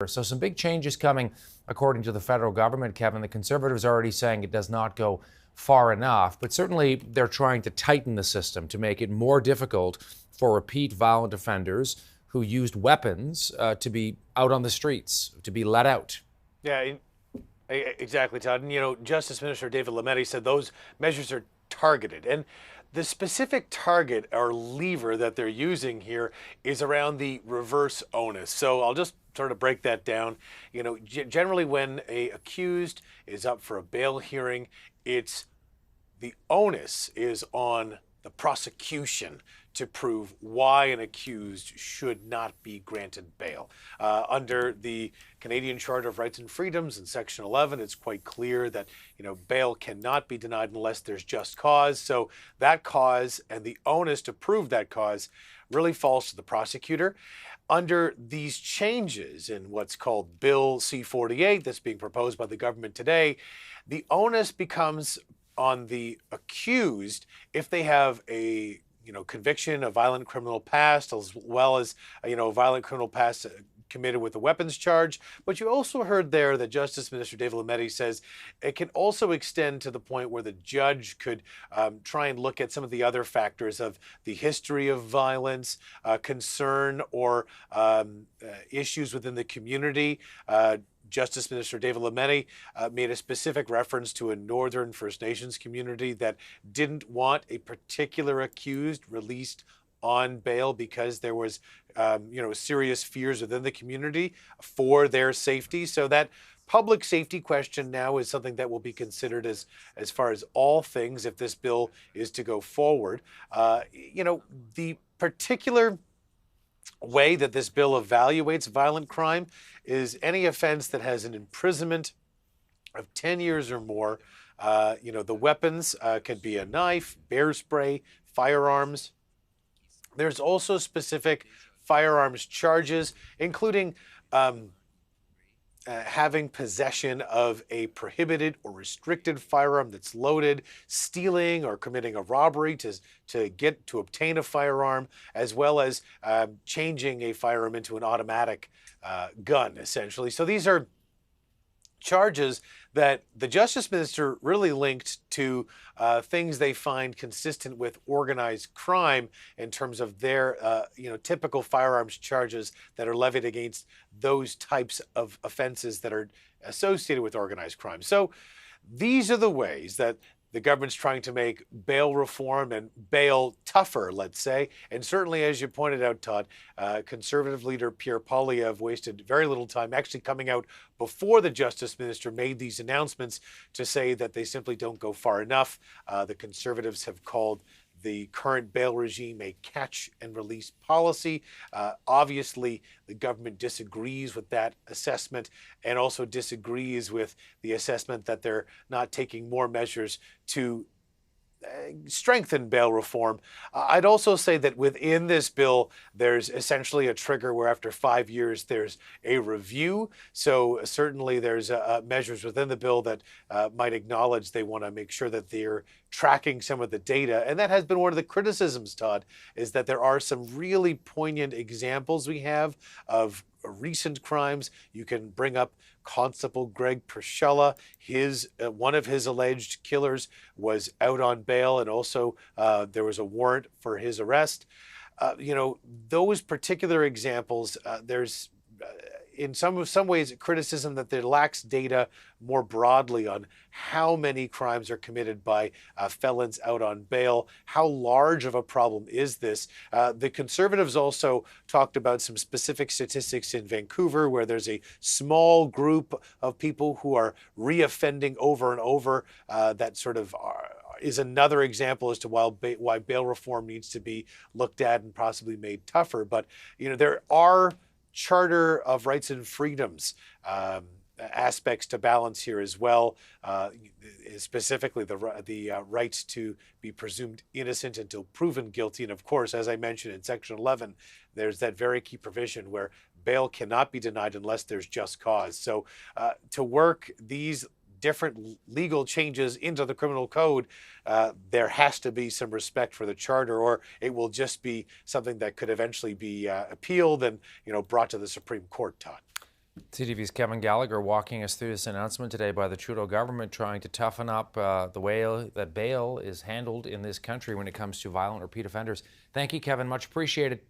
So some big changes coming, according to the federal government, Kevin. The Conservatives are already saying it does not go far enough, but certainly they're trying to tighten the system to make it more difficult for repeat violent offenders who used weapons to be out on the streets, to be let out. Yeah, exactly, Todd. And, Justice Minister David Lametti said those measures are targeted. And the specific target or lever that they're using here is around the reverse onus. So I'll just sort of break that down. Generally when a accused is up for a bail hearing, it's the onus is on the prosecution to prove why an accused should not be granted bail. Under the Canadian Charter of Rights and Freedoms in Section 11, it's quite clear that bail cannot be denied unless there's just cause. So that cause and the onus to prove that cause really falls to the prosecutor. Under these changes in what's called Bill C-48 that's being proposed by the government today, the onus becomes on the accused if they have a conviction, a violent criminal past, as well as a violent criminal past committed with a weapons charge. But you also heard there that Justice Minister David Lametti says it can also extend to the point where the judge could try and look at some of the other factors of the history of violence, concern, or issues within the community. Justice Minister David Lametti made a specific reference to a Northern First Nations community that didn't want a particular accused released on bail because there was, serious fears within the community for their safety. So that public safety question now is something that will be considered as far as all things if this bill is to go forward. The particular way that this bill evaluates violent crime is any offense that has an imprisonment of 10 years or more. The weapons could be a knife, bear spray, firearms. There's also specific firearms charges, including having possession of a prohibited or restricted firearm that's loaded, stealing or committing a robbery to obtain a firearm, as well as changing a firearm into an automatic gun, essentially. So these are charges that the Justice Minister really linked to things they find consistent with organized crime in terms of their, typical firearms charges that are levied against those types of offenses that are associated with organized crime. So these are the ways that the government's trying to make bail reform and bail tougher, let's say. And certainly, as you pointed out, Todd, Conservative leader Pierre Poilievre wasted very little time actually coming out before the Justice Minister made these announcements to say that they simply don't go far enough. The Conservatives have called the current bail regime a catch and release policy. Obviously, the government disagrees with that assessment and also disagrees with the assessment that they're not taking more measures to strengthen bail reform. I'd also say that within this bill, there's essentially a trigger where after 5 years, there's a review. So certainly there's measures within the bill that might acknowledge they want to make sure that they're tracking some of the data. And that has been one of the criticisms, Todd, is that there are some really poignant examples we have of recent crimes. You can bring up Constable Greg Pershella. One of his alleged killers was out on bail, and also there was a warrant for his arrest. Those particular examples, there's in some ways criticism that there lacks data more broadly on how many crimes are committed by felons out on bail. How large of a problem is this? The Conservatives also talked about some specific statistics in Vancouver where there's a small group of people who are reoffending over and over. That sort of is another example as to why bail reform needs to be looked at and possibly made tougher. But there are Charter of Rights and Freedoms aspects to balance here as well, specifically the right to be presumed innocent until proven guilty. And of course, as I mentioned in Section 11, there's that very key provision where bail cannot be denied unless there's just cause. So to work these different legal changes into the criminal code, there has to be some respect for the charter, or it will just be something that could eventually be appealed and brought to the Supreme Court, Todd. CTV's Kevin Gallagher walking us through this announcement today by the Trudeau government trying to toughen up the way that bail is handled in this country when it comes to violent repeat offenders. Thank you, Kevin. Much appreciated.